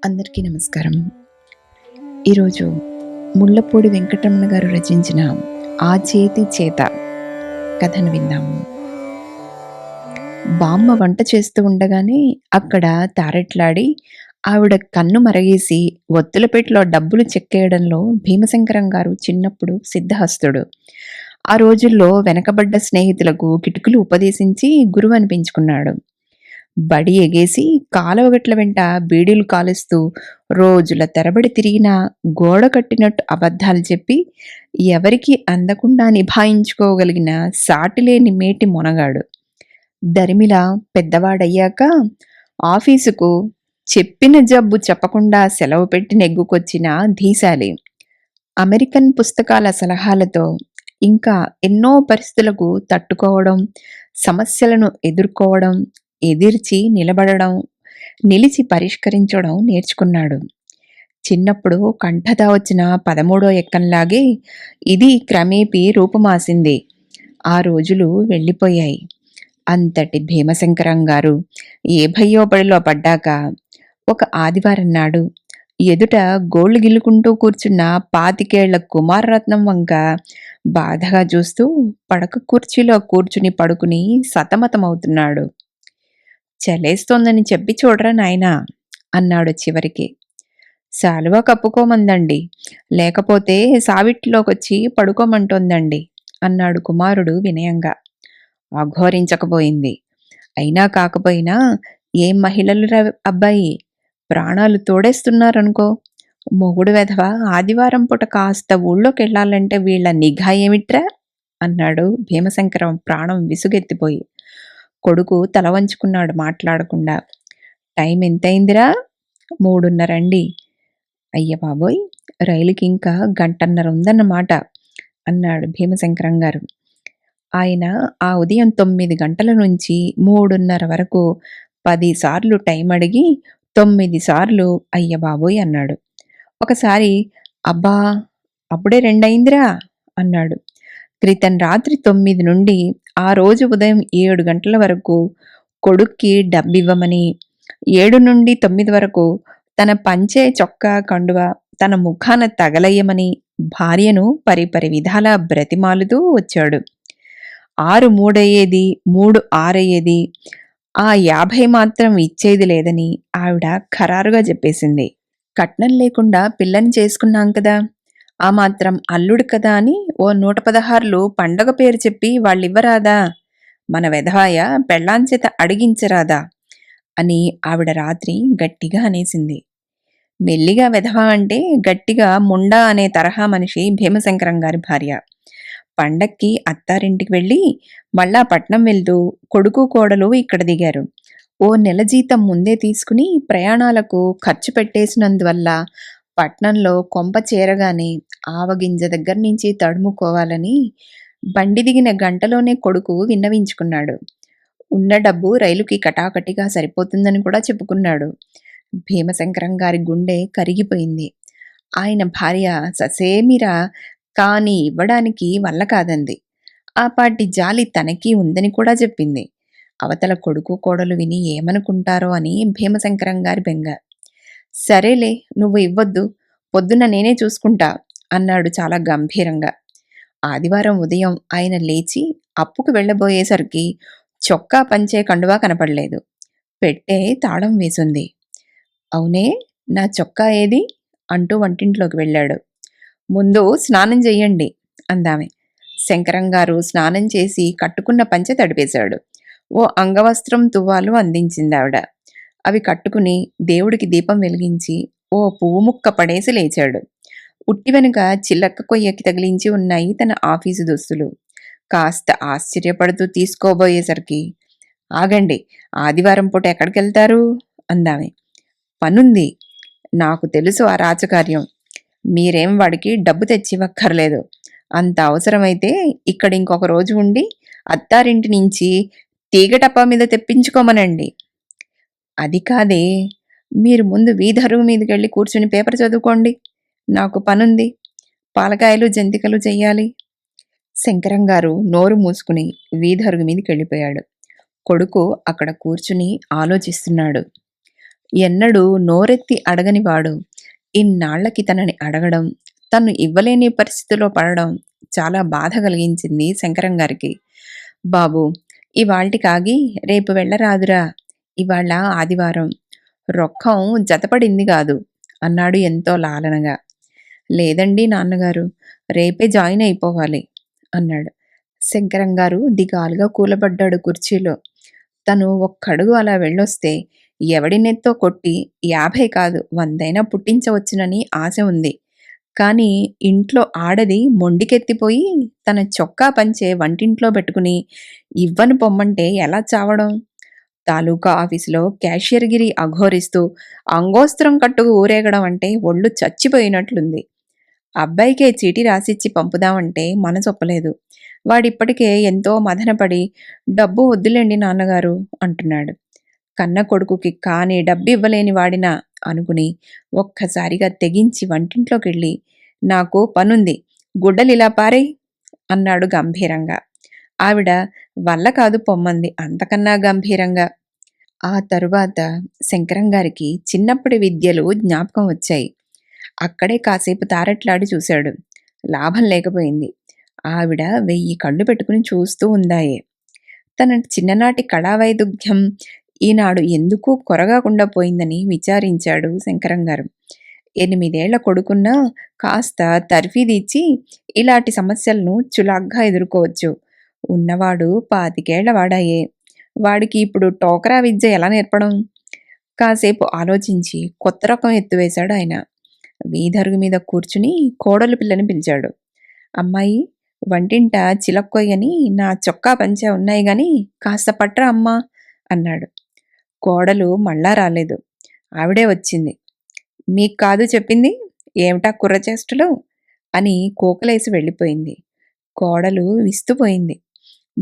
అందరికీ నమస్కారం. ఈరోజు ముళ్ళపూడి వెంకటరమణ గారు రచించిన 'ఆ చేతి చేత' కథను విందాము. బామ్మ వంట చేస్తూ ఉండగానే అక్కడ తారెట్లాడి ఆవిడ కన్ను మరగేసి ఒత్తుల పెట్టెలో డబ్బులు చెక్కేయడంలో భీమశంకరం గారు చిన్నప్పుడు సిద్ధహస్తుడు. ఆ రోజుల్లో వెనకబడ్డ స్నేహితులకు కిటుకులు ఉపదేశించి గురువనిపించుకున్నాడు. బడి ఎగేసి కాలువగట్ల వెంట బీడీలు కాలుస్తూ రోజుల తరబడి తిరిగినా గోడ కట్టినట్టు అబద్ధాలు చెప్పి ఎవరికీ అందకుండా నిభాయించుకోగలిగిన సాటిలేని మేటి మొనగాడు. దరిమిలా పెద్దవాడయ్యాక ఆఫీసుకు చెప్పిన జబ్బు చెప్పకుండా సెలవు పెట్టి నెగ్గుకొచ్చిన ధీశాలి. అమెరికన్ పుస్తకాల సలహాలతో ఇంకా ఎన్నో పరిస్థితులకు తట్టుకోవడం, సమస్యలను ఎదుర్కోవడం, ఎదిర్చి నిలబడడం, నిలిచి పరిష్కరించడం నేర్చుకున్నాడు. చిన్నప్పుడు కంఠత వచ్చిన 13వ ఎక్కంలాగే ఇది క్రమేపీ రూపుమాసింది. ఆ రోజులు వెళ్ళిపోయాయి. అంతటి భీమశంకరం గారు ఏ భయ్యోబడిలో పడ్డాక ఒక ఆదివారం నాడు ఎదుట గోళ్లు గిల్లుకుంటూ కూర్చున్న 25 కుమారరత్నం వంక బాధగా చూస్తూ పడక కుర్చీలో కూర్చుని పడుకుని సతమతమవుతున్నాడు. చలేస్తోందని చెప్పి చూడరా నాయనా అన్నాడు చివరికి. శాలువా కప్పుకోమందండి, లేకపోతే సావిట్లోకొచ్చి పడుకోమంటోందండి అన్నాడు కుమారుడు వినయంగా. అఘోరించకపోయింది. అయినా కాకపోయినా ఏం మహిళలురా అబ్బాయి, ప్రాణాలు తోడేస్తున్నారనుకో. మొగుడు వెధవ ఆదివారం పూట కాస్త ఊళ్ళోకెళ్ళాలంటే వీళ్ళ నిఘా ఏమిట్రా అన్నాడు భీమశంకరం ప్రాణం విసుగెత్తిపోయి. కొడుకు తల వంచుకున్నాడు మాట్లాడకుండా. టైం ఎంతయిందిరా? 3:30 అయ్య బాబోయ్, రైలుకి ఇంకా గంటన్నర ఉందన్నమాట అన్నాడు భీమశంకరం గారు. ఆయన ఆ ఉదయం 9 గంటల నుంచి 3:30 వరకు 10 సార్లు టైం అడిగి 9 సార్లు అయ్య బాబోయ్ అన్నాడు. ఒకసారి అబ్బా, అప్పుడే 2 అయిందిరా అన్నాడు. క్రితం రాత్రి 9 నుండి ఆ రోజు ఉదయం 7 గంటల వరకు కొడుక్కి డబ్బివ్వమని, 7 నుండి 9 వరకు తన పంచె చొక్కా కండువ తన ముఖాన తగలయ్యమని భార్యను పరిపరి విధాలా బ్రతిమాలుతూ వచ్చాడు. 6:3 అయ్యేది, 3:6 అయ్యేది. ఆ 50 మాత్రం ఇచ్చేది లేదని ఆవిడ ఖరారుగా చెప్పేసింది. కట్నం లేకుండా పిల్లని చేసుకున్నాం కదా, ఆ మాత్రం అల్లుడు కదా అని ఓ 116లు పండగ పేరు చెప్పి వాళ్ళివ్వరాదా? మన వెధవాయ పెళ్ళాంచేత అడిగించరాదా అని ఆవిడ రాత్రి గట్టిగా అనేసింది. మెల్లిగా వెధవ అంటే గట్టిగా ముండా అనే తరహా మనిషి భీమశంకరం గారి భార్య. పండక్కి అత్తారింటికి వెళ్ళి మళ్ళా పట్నం వెళ్తూ కొడుకు కోడలు ఇక్కడ దిగారు. ఓ నెల జీతం ముందే తీసుకుని ప్రయాణాలకు ఖర్చు పెట్టేసినందువల్ల పట్నంలో కొంప చేరగానే ఆవగింజ దగ్గర నుంచి తడుముకోవాలని బండి దిగిన గంటలోనే కొడుకు విన్నవించుకున్నాడు. ఉన్న డబ్బు రైలుకి కటాకటిగా సరిపోతుందని కూడా చెప్పుకున్నాడు. భీమశంకరం గారి గుండె కరిగిపోయింది. ఆయన భార్య ససేమిరా కానీ ఇవ్వడానికి వల్ల కాదంది. ఆ పాటి జాలి తనకి ఉందని కూడా చెప్పింది. అవతల కొడుకు కోడలు విని ఏమనుకుంటారో అని భీమశంకరం గారి బెంగ. సరేలే, నువ్వు ఇవ్వొద్దు, పొద్దున్న నేనే చూసుకుంటా అన్నాడు చాలా గంభీరంగా. ఆదివారం ఉదయం ఆయన లేచి అప్పుకు వెళ్ళబోయేసరికి చొక్కా పంచే కండువా కనపడలేదు. పెట్టె తాళం వేసుంది. అవునే, నా చొక్కా ఏది అంటూ వంటింట్లోకి వెళ్ళాడు. ముందు స్నానం చెయ్యండి అందామె. శంకరం గారు స్నానం చేసి కట్టుకున్న పంచె తడిపేశాడు. ఓ అంగవస్త్రం తువ్వాలు అందించిందావిడ. అవి కట్టుకుని దేవుడికి దీపం వెలిగించి ఓ పువ్వు ముక్క పడేసి లేచాడు. ఉట్టి వెనుక చిల్లక్క కొయ్యకి తగిలించి ఉన్నాయి తన ఆఫీసు దుస్తులు. కాస్త ఆశ్చర్యపడుతూ తీసుకోబోయేసరికి, ఆగండి, ఆదివారం పూట ఎక్కడికెళ్తారు అందామె. పనుంది. నాకు తెలుసు ఆ రాచకార్యం. మీరేం వాడికి డబ్బు తెచ్చివ్వక్కర్లేదు. అంత అవసరమైతే ఇక్కడ ఇంకొక రోజు ఉండి అత్తారింటి నుంచి తీగటప్ప మీద తెప్పించుకోమనండి. అది కాదే, మీరు ముందు వీధరువు మీదకెళ్ళి కూర్చుని పేపర్ చదువుకోండి. నాకు పనుంది. పాలకాయలు జంతికలు చెయ్యాలి. శంకరం గారు నోరు మూసుకుని వీధరుగు మీదకెళ్ళిపోయాడు. కొడుకు అక్కడ కూర్చుని ఆలోచిస్తున్నాడు. ఎన్నడూ నోరెత్తి అడగనివాడు ఇన్నాళ్లకి తనని అడగడం, తను ఇవ్వలేని పరిస్థితిలో పడడం చాలా బాధ కలిగించింది శంకరం గారికి. బాబూ! ఇవాల్టికాగి రేపు వెళ్ళరాదురా? ఇవాళ ఆదివారం. రొక్కం జతపడింది గాదు అన్నాడు ఎంతో లాలనగా. లేదండి నాన్నగారు, రేపే జాయిన్ అయిపోవాలి అన్నాడు. శంకరం గారు దిగాలుగా కూలబడ్డాడు కుర్చీలో. తను ఒక్కడుగు అలా వెళ్ళొస్తే ఎవడి నెత్తో కొట్టి 50 కాదు 100 పుట్టించవచ్చునని ఆశ ఉంది. కానీ ఇంట్లో ఆడది మొండికెత్తిపోయి తన చొక్కా పంచె వంటింట్లో పెట్టుకుని ఇవ్వను పొమ్మంటే ఎలా చావడం? తాలూకా ఆఫీసులో క్యాషియర్‌గిరి అఘోరిస్తూ అంగోస్త్రం కట్టుకు ఊరేగడం అంటే ఒళ్ళు చచ్చిపోయినట్లుంది. అబ్బాయికే చీటీ రాసిచ్చి పంపుదామంటే మనసొప్పలేదు. వాడిప్పటికే ఎంతో మథనపడి డబ్బు వద్దులెండి నాన్నగారు అంటున్నాడు. కన్న కొడుకుకి కాని డబ్బివ్వలేని వాడినా అనుకుని ఒక్కసారిగా తెగించి వంటింట్లోకెళ్ళి నాకు పనుంది, గుడ్డలిలా పారేయ్ అన్నాడు గంభీరంగా. ఆవిడ వల్ల కాదు పొమ్మంది అంతకన్నా గంభీరంగా. ఆ తరువాత శంకరం గారికి చిన్నప్పటి విద్యలు జ్ఞాపకం వచ్చాయి. అక్కడే కాసేపు తారట్లాడి చూశాడు. లాభం లేకపోయింది. ఆవిడ 1000 కళ్ళు పెట్టుకుని చూస్తూ ఉందాయె. తన చిన్ననాటి కళావైదుగ్ధ్యం ఈనాడు ఎందుకు కొరగాకుండా పోయిందని విచారించాడు శంకరం గారు. 8 కొడుకున్నా కాస్త తర్ఫీదిచ్చి ఇలాంటి సమస్యలను చులాగ్గా ఎదుర్కోవచ్చు. ఉన్నవాడు 25 వాడాయే. వాడికి ఇప్పుడు టోకరా విద్య ఎలా నేర్పడం? కాసేపు ఆలోచించి కొత్త రకం ఎత్తువేశాడు ఆయన. వీధరుగు మీద కూర్చుని కోడలు పిల్లని పిలిచాడు. అమ్మాయి, వంటింట చిలక్కొయ్యని నా చొక్కా పంచె ఉన్నాయి గాని కాస్త పట్రా అమ్మా అన్నాడు. కోడలు మళ్ళా రాలేదు. ఆవిడే వచ్చింది. మీకు కాదు చెప్పింది? ఏమిటా కుర్రచేష్టలు? అని కూకలేసి వెళ్ళిపోయింది. కోడలు విస్తుపోయింది.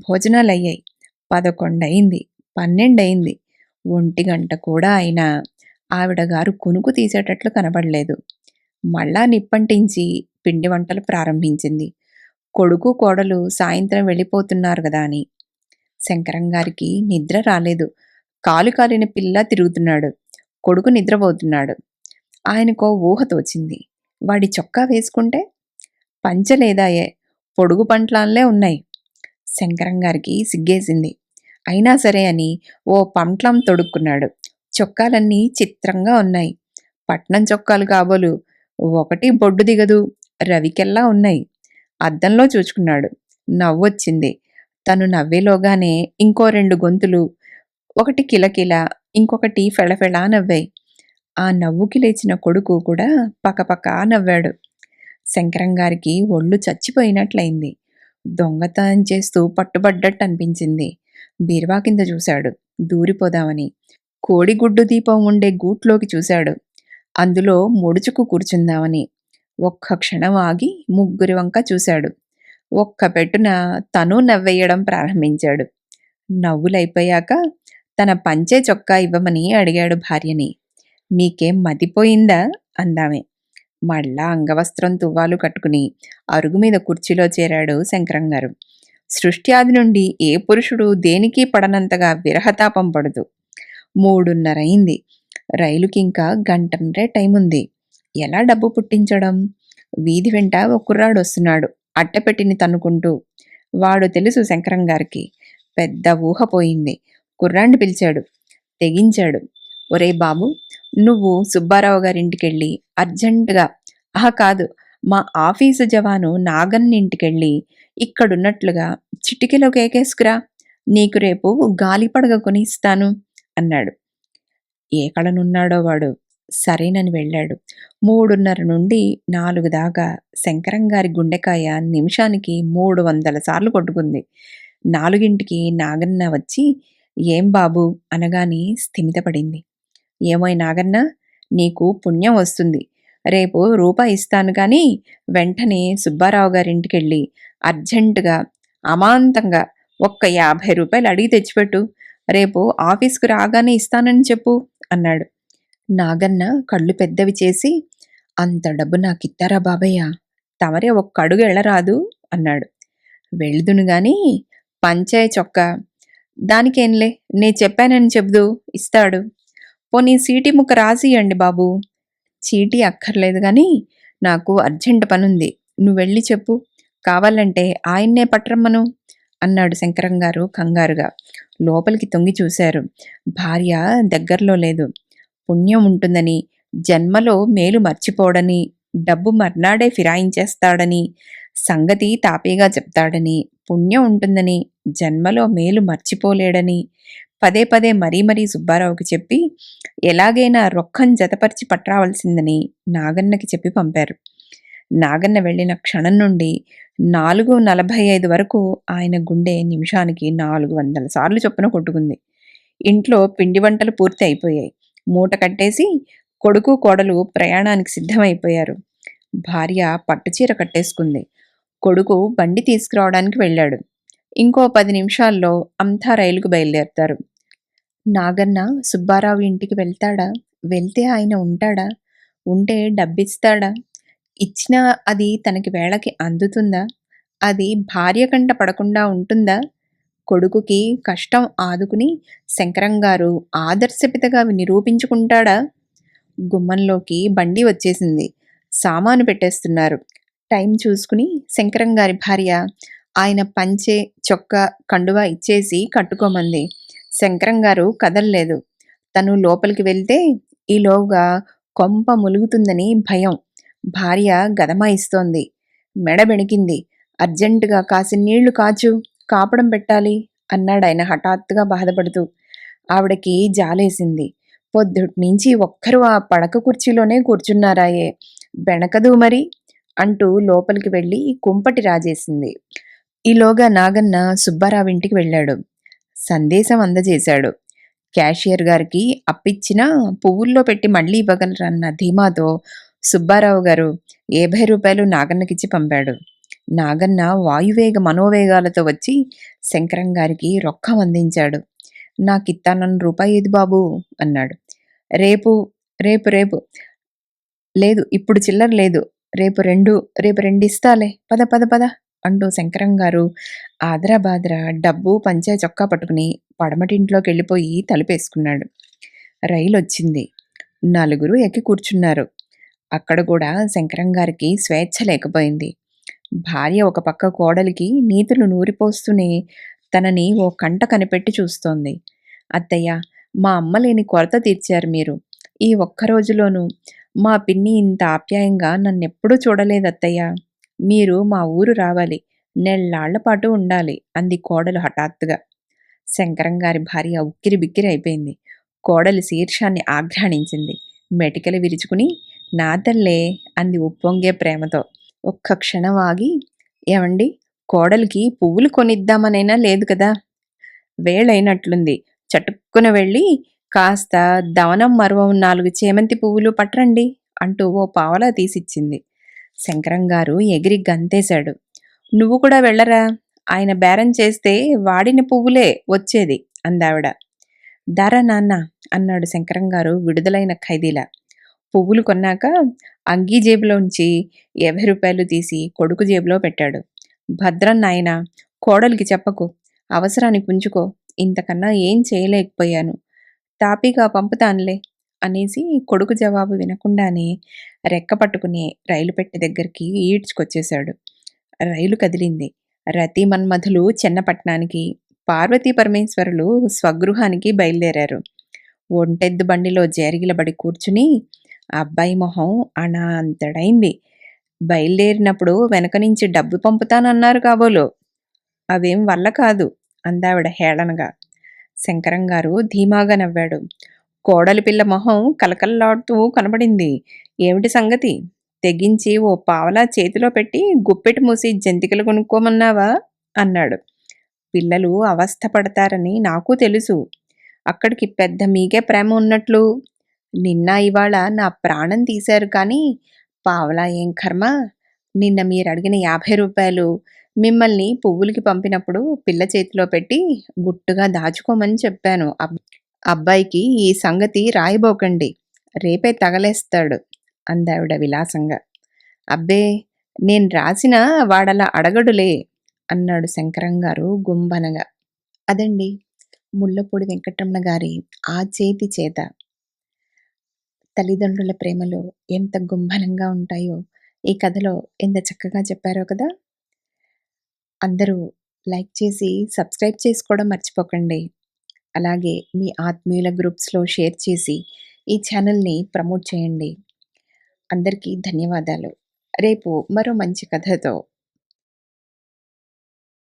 భోజనాలయ్యాయి. 11 అయింది, 12 అయింది. 1 కూడా అయినా ఆవిడగారు కునుకు తీసేటట్లు కనబడలేదు. మళ్ళా నిప్పంటించి పిండి వంటలు ప్రారంభించింది. కొడుకు కోడలు సాయంత్రం వెళ్ళిపోతున్నారు గదా అని. శంకరం గారికి నిద్ర రాలేదు. కాలు కాలిన పిల్ల తిరుగుతున్నాడు. కొడుకు నిద్రపోతున్నాడు. ఆయనకో ఊహ తోచింది. వాడి చొక్కా వేసుకుంటే పంచలేదాయే, పొడుగు పంట్లాంలే ఉన్నాయి. శంకరం గారికి సిగ్గేసింది. అయినా సరే అని ఓ పంట్లం తొడుక్కున్నాడు. చొక్కాలన్నీ చిత్రంగా ఉన్నాయి. పట్నం చొక్కాలు కాబోలు. ఒకటి బొడ్డు దిగదు, రవికెల్లా ఉన్నాయి. అద్దంలో చూచుకున్నాడు. నవ్వొచ్చింది. తను నవ్వేలోగానే ఇంకో 2 గొంతులు, ఒకటి కిలకిల, ఇంకొకటి ఫెళఫెళా నవ్వాయి. ఆ నవ్వుకి లేచిన కొడుకు కూడా పకపకా నవ్వాడు. శంకరం గారికి ఒళ్ళు చచ్చిపోయినట్లయింది. దొంగతనం చేస్తూ పట్టుబడ్డట్టు అనిపించింది. బీరువా కింద చూశాడు దూరిపోదామని. కోడిగుడ్డు దీపం ఉండే గూట్లోకి చూశాడు. అందులో ముడుచుకు కూర్చుందామని. ఒక్క క్షణం ఆగి ముగ్గురి వంక చూశాడు. ఒక్క పెట్టున తనూ నవ్వెయ్యడం ప్రారంభించాడు. నవ్వులైపోయాక తన పంచె చొక్కా ఇవ్వమని అడిగాడు భార్యని. మీకేం మతిపోయిందా అందామె. మళ్ళా అంగవస్త్రం తువ్వాలు కట్టుకుని అరుగుమీద కుర్చీలో చేరాడు శంకరం గారు. సృష్టి ఆది నుండి ఏ పురుషుడు దేనికి పడనంతగా విరహతాపం పడుతూ. 3:30 అయింది. రైలుకింకా గంటన్నరే టైముంది. ఎలా డబ్బు పుట్టించడం? వీధి వెంట ఓ కుర్రాడొస్తున్నాడు అట్టపెట్టిని తన్నుకుంటూ. వాడు తెలుసు శంకరం గారికి. పెద్ద ఊహ పోయింది. కుర్రాన్ని పిలిచాడు. తెగించాడు. ఒరేయ్ బాబు, నువ్వు సుబ్బారావు గారింటికెళ్ళి అర్జెంటుగా, కాదు, మా ఆఫీసు జవాను నాగన్నింటికెళ్ళి ఇక్కడున్నట్లుగా చిటికెలో కేకేసుకురా. నీకు రేపు గాలిపడగ కొని ఇస్తాను అన్నాడు. ఏ కళనున్నాడో వాడు. సరేనని వెళ్ళాడు. 3:30 నుండి 4 దాకా శంకరం గారి గుండెకాయ నిమిషానికి 300 సార్లు కొట్టుకుంది. 4కి నాగన్న వచ్చి ఏం బాబూ అనగానే స్థిమితపడింది. ఏమోయ్ నాగన్నా, నీకు పుణ్యం వస్తుంది. రేపు రూపాయి ఇస్తాను కానీ వెంటనే సుబ్బారావు గారింటికెళ్ళి అర్జెంటుగా అమాంతంగా ఒక్క 50 రూపాయలు అడిగి తెచ్చిపెట్టు. రేపు ఆఫీస్కు రాగానే ఇస్తానని చెప్పు అన్నాడు. నాగన్న కళ్ళు పెద్దవి చేసి, అంత డబ్బు నాకిత్తారా బాబయ్య? తమరే ఒక్కడుగు ఎళ్ళరాదు అన్నాడు. వెళ్దును గాని పంచె చొక్కా దానికేంలే, నే చెప్పానని చెబుదు ఇస్తాడు. పోనీ సీటీ ముక్క రాసియ్యండి బాబూ. చీటీ అక్కర్లేదు గానీ నాకు అర్జెంట్ పనుంది. నువ్వెళ్ళి చెప్పు. కావాలంటే ఆయన్నే పట్రమ్మను అన్నాడు శంకరంగారు కంగారుగా. లోపలికి తొంగి చూశారు. భార్య దగ్గర్లో లేదు. పుణ్యం ఉంటుందని, జన్మలో మేలు మర్చిపోడని, డబ్బు మర్నాడే ఫిరాయించేస్తాడని, సంగతి తాపీగా చెప్తాడని, పుణ్యం ఉంటుందని, జన్మలో మేలు మర్చిపోలేడని పదే పదే మరీ మరీ సుబ్బారావుకి చెప్పి ఎలాగైనా రొక్కం జతపరిచి పట్రావలసిందని నాగన్నకి చెప్పి పంపారు. నాగన్న వెళ్ళిన క్షణం నుండి 4:45 వరకు ఆయన గుండె నిమిషానికి 400 సార్లు చొప్పున కొట్టుకుంది. ఇంట్లో పిండి వంటలు పూర్తి అయిపోయాయి. మూట కట్టేసి కొడుకు కోడలు ప్రయాణానికి సిద్ధమైపోయారు. భార్య పట్టుచీర కట్టేసుకుంది. కొడుకు బండి తీసుకురావడానికి వెళ్ళాడు. ఇంకో 10 నిమిషాల్లో అంతా రైలుకు బయలుదేరతారు. నాగన్న సుబ్బారావు ఇంటికి వెళ్తాడా? వెళ్తే ఆయన ఉంటాడా? ఉంటే డబ్బిస్తాడా? ఇచ్చినా అది తనకి వేళకి అందుతుందా? అది భార్య కంట పడకుండా ఉంటుందా? కొడుకుకి కష్టం ఆదుకుని శంకరంగారు ఆదర్శపితగా నిరూపించుకుంటాడా? గుమ్మంలోకి బండి వచ్చేసింది. సామాను పెట్టేస్తున్నారు. టైం చూసుకుని శంకరంగారి భార్య ఆయన పంచె, చొక్కా, కండువా ఇచ్చేసి కట్టుకోమంది. శంకరంగారు కదల్లేదు. తను లోపలికి వెళ్తే ఈలోగా కొంప ములుగుతుందని భయం. భార్య గదమాయిస్తోంది. మెడ బెణికింది. అర్జెంటుగా కాసిన్నీళ్లు కాచు, కాపడం పెట్టాలి అన్నాడాయన హఠాత్తుగా బాధపడుతూ. ఆవిడకి జాలేసింది. పొద్దుట్నుంచి ఒక్కరు ఆ పడక కుర్చీలోనే కూర్చున్నారాయే, బెణకదు మరి అంటూ లోపలికి వెళ్ళి కుంపటి రాజేసింది. ఈలోగా నాగన్న సుబ్బారావింటికి వెళ్ళాడు. సందేశం అందజేశాడు. క్యాషియర్ గారికి అప్పిచ్చినా పువ్వుల్లో పెట్టి మళ్ళీ ఇవ్వగలరన్న ధీమాతో సుబ్బారావు గారు 50 రూపాయలు నాగన్నకిచ్చి పంపాడు. నాగన్న వాయువేగ మనోవేగాలతో వచ్చి శంకరం గారికి రొక్కం అందించాడు. నాకిత్తానన్న రూపాయి ఏది బాబూ అన్నాడు. రేపు రేపు రేపు లేదు, ఇప్పుడు చిల్లర లేదు. రేపు రెండిస్తాలే, పద పద పద అంటూ శంకరంగారు ఆదరాబాదరా డబ్బు పంచె చొక్కా పట్టుకుని పడమటింట్లోకెళ్ళిపోయి తలుపేసుకున్నాడు. రైలొచ్చింది. నలుగురు ఎక్కి కూర్చున్నారు. అక్కడ కూడా శంకరంగారికి స్వేచ్ఛ లేకపోయింది. భార్య ఒక పక్క కోడలికి నీతులు నూరిపోస్తూనే తనని ఓ కంట కనిపెట్టి చూస్తోంది. అత్తయ్య, మా అమ్మ లేని కొరత తీర్చారు మీరు. ఈ ఒక్క రోజులోనూ మా పిన్ని ఇంత ఆప్యాయంగా నన్నెప్పుడూ చూడలేదత్తయ్య. మీరు మా ఊరు రావాలి, నెల్లాళ్లపాటు ఉండాలి అంది కోడలు హఠాత్తుగా. శంకరంగారి భార్య ఉక్కిరి బిక్కిరి అయిపోయింది. కోడలి శీర్షాన్ని ఆఘ్రాణించింది. మెటికలు విరుచుకుని నా తల్లే అంది ఉప్పొంగే ప్రేమతో. ఒక్క క్షణం ఆగి, ఏవండి, కోడలికి పువ్వులు కొనిద్దామనైనా లేదు కదా? వేళైనట్లుంది. చటుక్కున వెళ్ళి కాస్త దవనం మరువం 4 చేమంతి పువ్వులు పట్రండి అంటూ ఓ పావలా తీసిచ్చింది. శంకరంగారు ఎగిరి గంతేశాడు. నువ్వు కూడా వెళ్ళరా, ఆయన బేరం చేస్తే వాడిన పువ్వులే వచ్చేది అందావిడ. దారా నాన్న అన్నాడు శంకరంగారు విడుదలైన ఖైదీలా. పువ్వులు కొన్నాక అంగీ జేబులోంచి 50 రూపాయలు తీసి కొడుకు జేబులో పెట్టాడు. భద్రం నాయనా, కోడలికి చెప్పకు, అవసరానికి ఉంచుకో, ఇంతకన్నా ఏం చేయలేకపోయాను, తాపీగా పంపుతానులే అనేసి కొడుకు జవాబు వినకుండానే రెక్క పట్టుకుని రైలు పెట్టె దగ్గరికి ఈడ్చుకొచ్చేశాడు. రైలు కదిలింది. రతి మన్మధులు చెన్నపట్నానికి, పార్వతీ పరమేశ్వరులు స్వగృహానికి బయలుదేరారు. ఒంటెద్దు బండిలో జేరిగిలబడి కూర్చుని అబ్బాయి మొహం అనాంతడైంది. బయలుదేరినప్పుడు వెనక నుంచి డబ్బు పంపుతానన్నారు కాబోలు. అవేం వల్ల కాదు అందావిడ హేళనగా. శంకరంగారు ధీమాగా నవ్వాడు. కోడలి పిల్ల మొహం కలకల్లాడుతూ కనబడింది. ఏమిటి సంగతి? తెగించి ఓ పావలా చేతిలో పెట్టి గుప్పెటి మూసి జంతికలు కొనుక్కోమన్నావా అన్నాడు. పిల్లలు అవస్థ పడతారని నాకూ తెలుసు. అక్కడికి పెద్ద మీకే ప్రేమ ఉన్నట్లు. నిన్న ఇవాళ నా ప్రాణం తీశారు కానీ పావలా ఏం కర్మ. నిన్న మీరడిగిన 50 రూపాయలు మిమ్మల్ని పువ్వులకి పంపినప్పుడు పిల్ల చేతిలో పెట్టి గుట్టుగా దాచుకోమని చెప్పాను. అబ్బాయికి ఈ సంగతి రాయబోకండి, రేపే తగలేస్తాడు అందావిడ విలాసంగా. అబ్బే, నేను రాసినా వాడలా అడగడులే అన్నాడు శంకరంగారు గుంబనగా. అదండి ముళ్ళపూడి వెంకటరమణ గారి ఆ చేతి చేత. తల్లిదండ్రుల ప్రేమలు ఎంత గుంభనంగా ఉంటాయో ఈ కథలో ఎంత చక్కగా చెప్పారో కదా! అందరూ లైక్ చేసి, సబ్స్క్రైబ్ చేసుకోవడం మర్చిపోకండి. అలాగే మీ ఆత్మీయుల గ్రూప్స్‌లో షేర్ చేసి, ఈ ఛానెల్‌ని ప్రమోట్ చేయండి. అందరికీ ధన్యవాదాలు. రేపు మరో మంచి కథతో